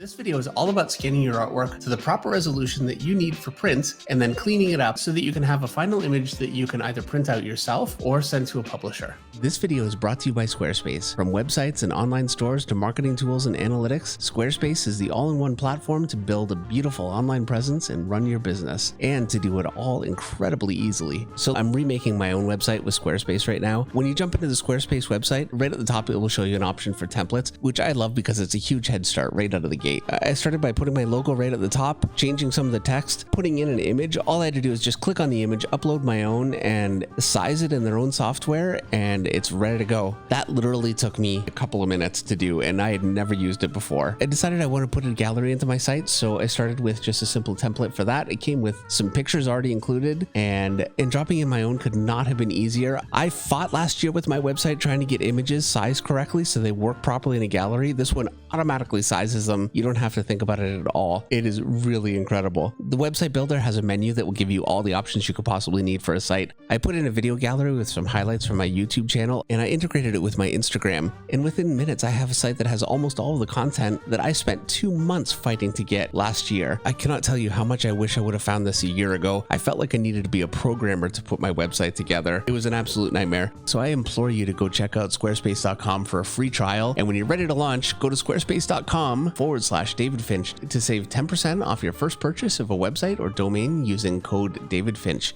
This video is all about scanning your artwork to the proper resolution that you need for print and then cleaning it up so that you can have a final image that you can either print out yourself or send to a publisher. This video is brought to you by Squarespace. From websites and online stores to marketing tools and analytics, Squarespace is the all-in-one platform to build a beautiful online presence and run your business, and to do it all incredibly easily. So I'm remaking my own website with Squarespace right now. When you jump into the Squarespace website, right at the top it will show you an option for templates, which I love because it's a huge head start right out of the gate. I started by putting my logo right at the top, changing some of the text, putting in an image. All I had to do is just click on the image, upload my own, and size it in their own software, and it's ready to go. That literally took me a couple of minutes to do, and I had never used it before. I decided I want to put a gallery into my site, so I started with just a simple template for that. It came with some pictures already included, and dropping in my own could not have been easier. I fought last year with my website trying to get images sized correctly so they work properly in a gallery. This one automatically sizes them. You don't have to think about it at all. It is really incredible. The website builder has a menu that will give you all the options you could possibly need for a site. I put in a video gallery with some highlights from my YouTube channel, and I integrated it with my Instagram. And within minutes, I have a site that has almost all of the content that I spent 2 months fighting to get last year. I cannot tell you how much I wish I would have found this a year ago. I felt like I needed to be a programmer to put my website together. It was an absolute nightmare. So I implore you to go check out squarespace.com for a free trial. And when you're ready to launch, go to squarespace.com/David Finch to save 10% off your first purchase of a website or domain using code David Finch.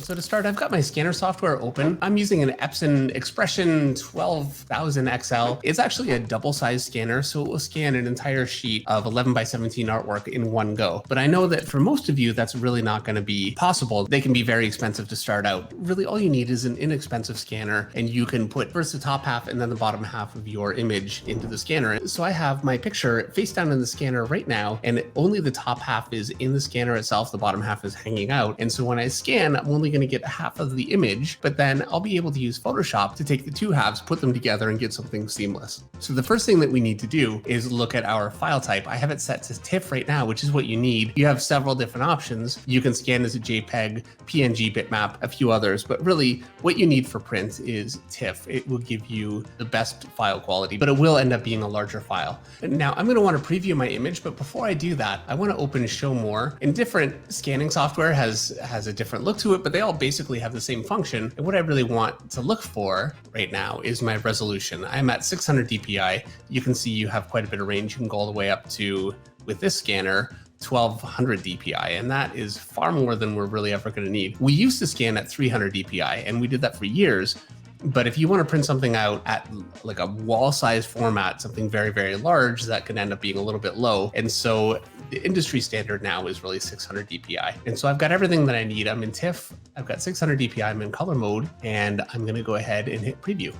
So to start, I've got my scanner software open. I'm using an Epson Expression 12000 XL. It's actually a double-sized scanner, so it will scan an entire sheet of 11 by 17 artwork in one go. But I know that for most of you, that's really not going to be possible. They can be very expensive to start out. Really, all you need is an inexpensive scanner, and you can put first the top half and then the bottom half of your image into the scanner. So I have my picture face down in the scanner right now, and only the top half is in the scanner itself. The bottom half is hanging out. And so when I scan, I'm only going to get half of the image, but then I'll be able to use Photoshop to take the two halves, put them together, and get something seamless. So the first thing that we need to do is look at our file type. I have it set to TIFF right now, which is what you need. You have several different options. You can scan as a JPEG, PNG, bitmap, a few others, but really what you need for print is TIFF. It will give you the best file quality, but it will end up being a larger file. Now I'm going to want to preview my image, but before I do that, I want to open Show More. And different scanning software has a different look to it, but they all basically have the same function. And what I really want to look for right now is my resolution. I'm at 600 dpi. You can see you have quite a bit of range. You can go all the way up to, with this scanner, 1200 dpi, and that is far more than we're really ever going to need. We used to scan at 300 dpi, and we did that for years. But if you want to print something out at like a wall size format, something very, very large, that can end up being a little bit low. And so the industry standard now is really 600 dpi. And so I've got everything that I need. I'm in TIFF, I've got 600 dpi, I'm in color mode, and I'm going to go ahead and hit preview.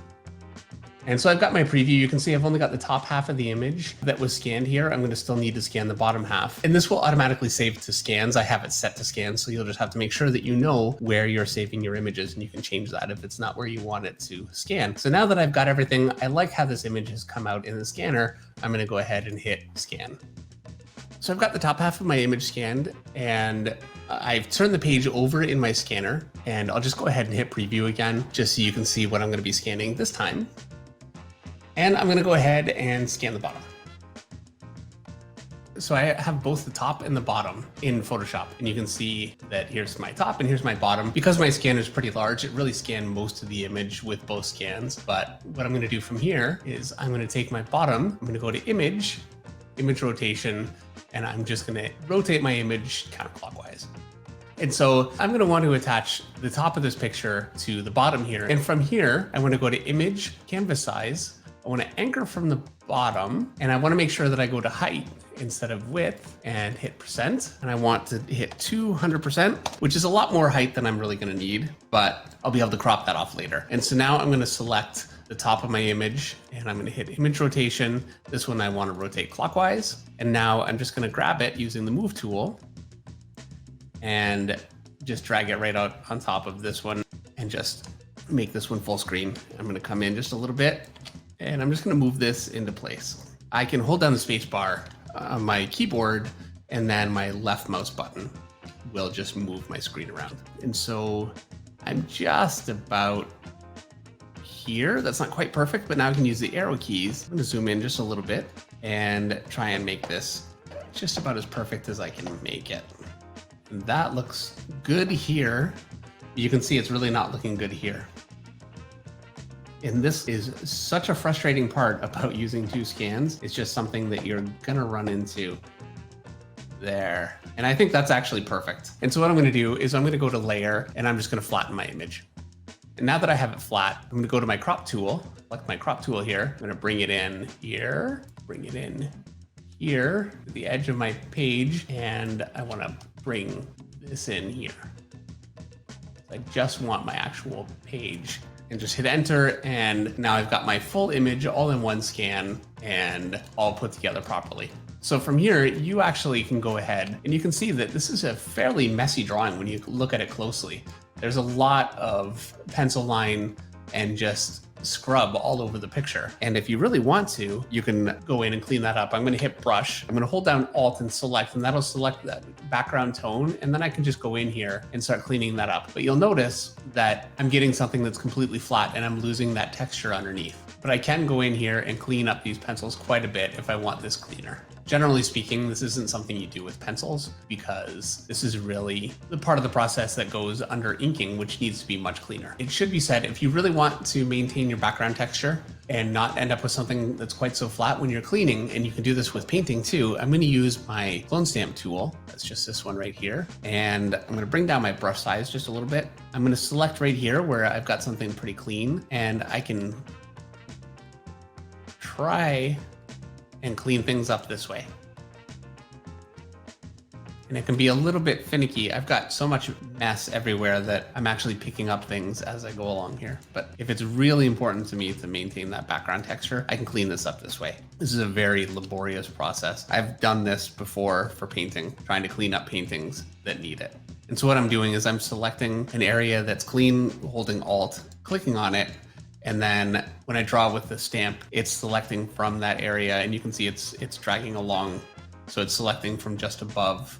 And so I've got my preview. You can see I've only got the top half of the image that was scanned here. I'm going to still need to scan the bottom half. And this will automatically save to scans. I have it set to scans, so you'll just have to make sure that you know where you're saving your images, and you can change that if it's not where you want it to scan. So now that I've got everything, I like how this image has come out in the scanner. I'm going to go ahead and hit scan. So I've got the top half of my image scanned, and I've turned the page over in my scanner, and I'll just go ahead and hit preview again, just so you can see what I'm going to be scanning this time. And I'm going to go ahead and scan the bottom. So I have both the top and the bottom in Photoshop, and you can see that here's my top and here's my bottom. Because my scanner is pretty large, it really scanned most of the image with both scans. But what I'm going to do from here is I'm going to take my bottom, I'm going to go to image rotation, and I'm just going to rotate my image counterclockwise. And so I'm going to want to attach the top of this picture to the bottom here. And from here, I want to go to image, canvas size. I want to anchor from the bottom, and I want to make sure that I go to height instead of width and hit percent. And I want to hit 200%, which is a lot more height than I'm really going to need, but I'll be able to crop that off later. And so now I'm going to select the top of my image, and I'm going to hit image rotation. This one I want to rotate clockwise. And now I'm just going to grab it using the move tool and just drag it right out on top of this one and just make this one full screen. I'm going to come in just a little bit, and I'm just going to move this into place. I can hold down the space bar on my keyboard, and then my left mouse button will just move my screen around. And so I'm just about here. That's not quite perfect, but now I can use the arrow keys. I'm gonna zoom in just a little bit and try and make this just about as perfect as I can make it. And that looks good here. You can see it's really not looking good here. And this is such a frustrating part about using two scans. It's just something that you're gonna run into there. And I think that's actually perfect. And so what I'm gonna do is I'm gonna go to layer and I'm just gonna flatten my image. And now that I have it flat, I'm gonna go to my crop tool, select my crop tool here. I'm gonna bring it in here, bring it in here to the edge of my page. And I wanna bring this in here. I just want my actual page. And just hit enter, and now I've got my full image all in one scan and all put together properly. So from here, you actually can go ahead and you can see that this is a fairly messy drawing when you look at it closely. There's a lot of pencil line and just scrub all over the picture. And if you really want to, you can go in and clean that up. I'm gonna hit brush. I'm gonna hold down Alt and select, and that'll select that background tone. And then I can just go in here and start cleaning that up. But you'll notice that I'm getting something that's completely flat and I'm losing that texture underneath. But I can go in here and clean up these pencils quite a bit if I want this cleaner. Generally speaking, this isn't something you do with pencils because this is really the part of the process that goes under inking, which needs to be much cleaner. It should be said, if you really want to maintain your background texture and not end up with something that's quite so flat when you're cleaning, and you can do this with painting too, I'm gonna use my clone stamp tool. That's just this one right here. And I'm gonna bring down my brush size just a little bit. I'm gonna select right here where I've got something pretty clean, and I can try and clean things up this way. And it can be a little bit finicky. I've got so much mess everywhere that I'm actually picking up things as I go along here. But if it's really important to me to maintain that background texture, I can clean this up this way. This is a very laborious process. I've done this before for painting, trying to clean up paintings that need it. And so what I'm doing is I'm selecting an area that's clean, holding Alt, clicking on it, and then when I draw with the stamp, it's selecting from that area, and you can see it's dragging along. So it's selecting from just above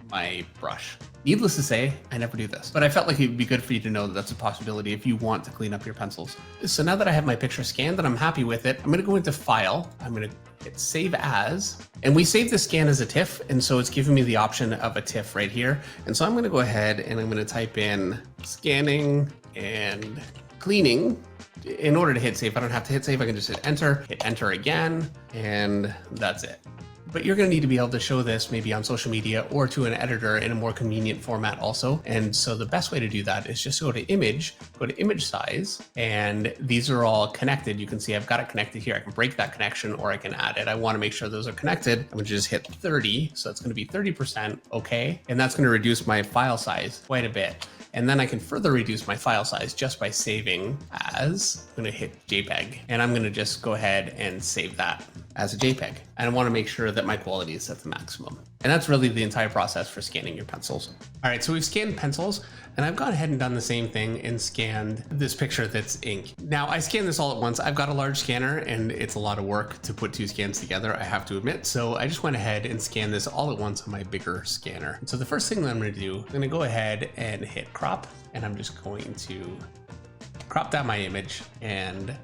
my brush. Needless to say, I never do this, but I felt like it'd be good for you to know that that's a possibility if you want to clean up your pencils. So now that I have my picture scanned and I'm happy with it, I'm gonna go into File, I'm gonna hit Save As, and we save the scan as a TIFF, and so it's giving me the option of a TIFF right here. And so I'm gonna go ahead and I'm gonna type in scanning and cleaning. In order to hit save, I don't have to hit save, I can just hit enter again, and that's it. But you're gonna need to be able to show this maybe on social media or to an editor in a more convenient format also. And so the best way to do that is just go to image size, and these are all connected. You can see I've got it connected here. I can break that connection or I can add it. I wanna make sure those are connected. I'm gonna just hit 30. So it's gonna be 30%, okay. And that's gonna reduce my file size quite a bit. And then I can further reduce my file size just by saving as. I'm gonna hit JPEG, and I'm gonna just go ahead and save that as a JPEG. And I wanna make sure that my quality is set to maximum. And that's really the entire process for scanning your pencils. All right, so we've scanned pencils, and I've gone ahead and done the same thing and scanned this picture that's ink. Now I scanned this all at once. I've got a large scanner and it's a lot of work to put two scans together, I have to admit. So I just went ahead and scanned this all at once on my bigger scanner. So the first thing that I'm gonna do, I'm gonna go ahead and hit crop, and I'm just going to crop down my image, and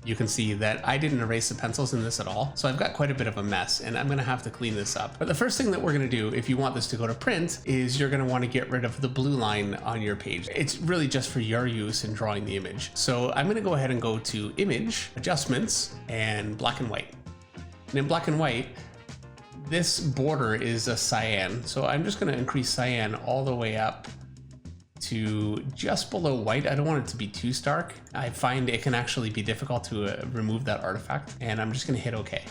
you can see that I didn't erase the pencils in this at all. So I've got quite a bit of a mess, and I'm gonna have to clean this up. But the first thing that we're gonna do, if you want this to go to print, is you're gonna wanna get rid of the blue line on your page. It's really just for your use in drawing the image. So I'm gonna go ahead and go to Image, Adjustments, and Black and White. And in Black and White, this border is a cyan. So I'm just gonna increase cyan all the way up to just below white. I don't want it to be too stark. I find it can actually be difficult to remove that artifact, and I'm just gonna hit OK.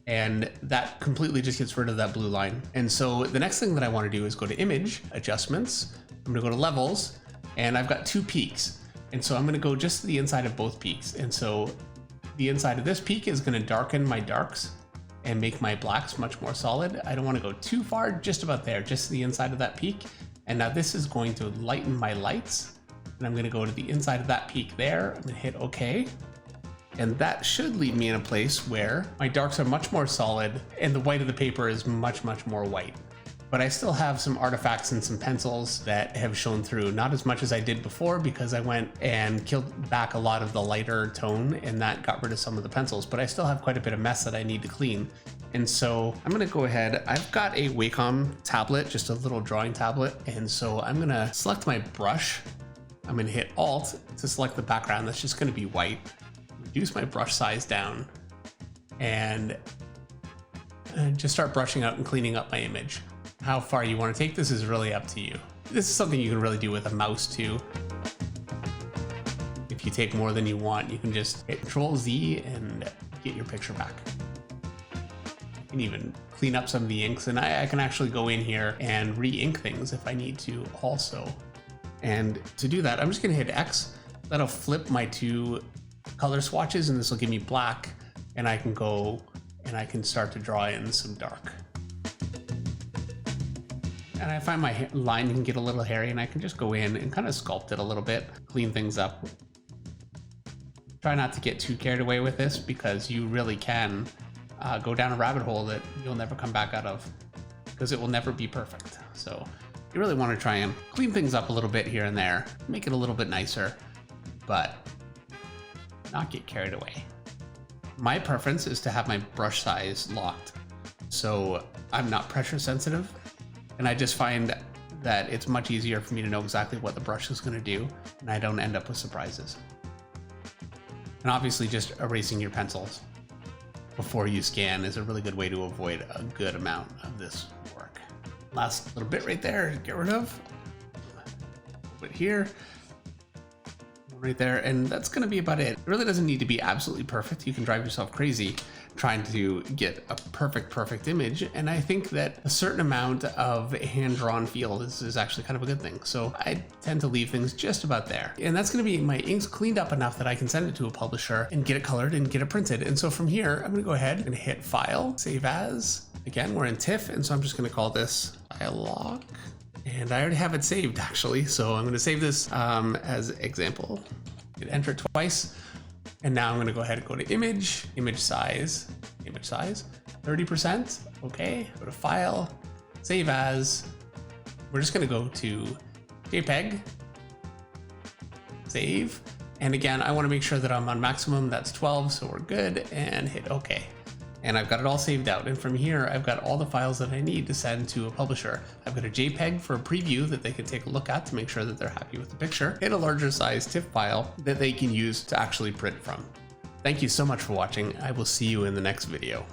And that completely just gets rid of that blue line. And so the next thing that I wanna do is go to Image, Adjustments, I'm gonna go to Levels, and I've got two peaks. And so I'm gonna go just to the inside of both peaks. And so the inside of this peak is gonna darken my darks and make my blacks much more solid. I don't wanna go too far, just about there, just to the inside of that peak. And now this is going to lighten my lights. And I'm gonna go to the inside of that peak there. I'm gonna hit OK. And that should lead me in a place where my darks are much more solid and the white of the paper is much, much more white. but I still have some artifacts and some pencils that have shown through. Not as much as I did before because I went and killed back a lot of the lighter tone and that got rid of some of the pencils, but I still have quite a bit of mess that I need to clean. And so I'm gonna go ahead, I've got a Wacom tablet, just a little drawing tablet. And so I'm gonna select my brush. I'm gonna hit Alt to select the background that's just gonna be white. Reduce my brush size down and just start brushing out and cleaning up my image. How far you want to take this is really up to you. This is something you can really do with a mouse too. If you take more than you want, you can just hit Control Z and get your picture back. You can even clean up some of the inks, and I can actually go in here and re-ink things if I need to also. And to do that, I'm just gonna hit X. That'll flip my two color swatches, and this will give me black, and I can go and I can start to draw in some dark. And I find my line can get a little hairy, and I can just go in and kind of sculpt it a little bit, clean things up. Try not to get too carried away with this because you really can go down a rabbit hole that you'll never come back out of because it will never be perfect. So you really want to try and clean things up a little bit here and there, make it a little bit nicer, but not get carried away. My preference is to have my brush size locked, so I'm not pressure sensitive. And I just find that it's much easier for me to know exactly what the brush is going to do, and I don't end up with surprises. And obviously just erasing your pencils before you scan is a really good way to avoid a good amount of this work. Last little bit right there, get rid of. Put it here, right there, and that's going to be about it. It really doesn't need to be absolutely perfect. You can drive yourself crazy trying to get a perfect image, and I think that a certain amount of hand-drawn feel is actually kind of a good thing. So I tend to leave things just about there, and that's going to be my inks cleaned up enough that I can send it to a publisher and get it colored and get it printed. And so from here, I'm going to go ahead and hit File, Save As. Again, we're in TIFF, and so I'm just going to call this Dialog. And I already have it saved actually, so I'm going to save this as example. Hit enter twice, and now I'm going to go ahead and go to image size, 30%. Okay, go to File, Save As. We're just going to go to JPEG, save, and again, I want to make sure that I'm on maximum. That's 12, so we're good, and hit OK. And I've got it all saved out. And from here, I've got all the files that I need to send to a publisher. I've got a JPEG for a preview that they can take a look at to make sure that they're happy with the picture, and a larger size TIFF file that they can use to actually print from. Thank you so much for watching. I will see you in the next video.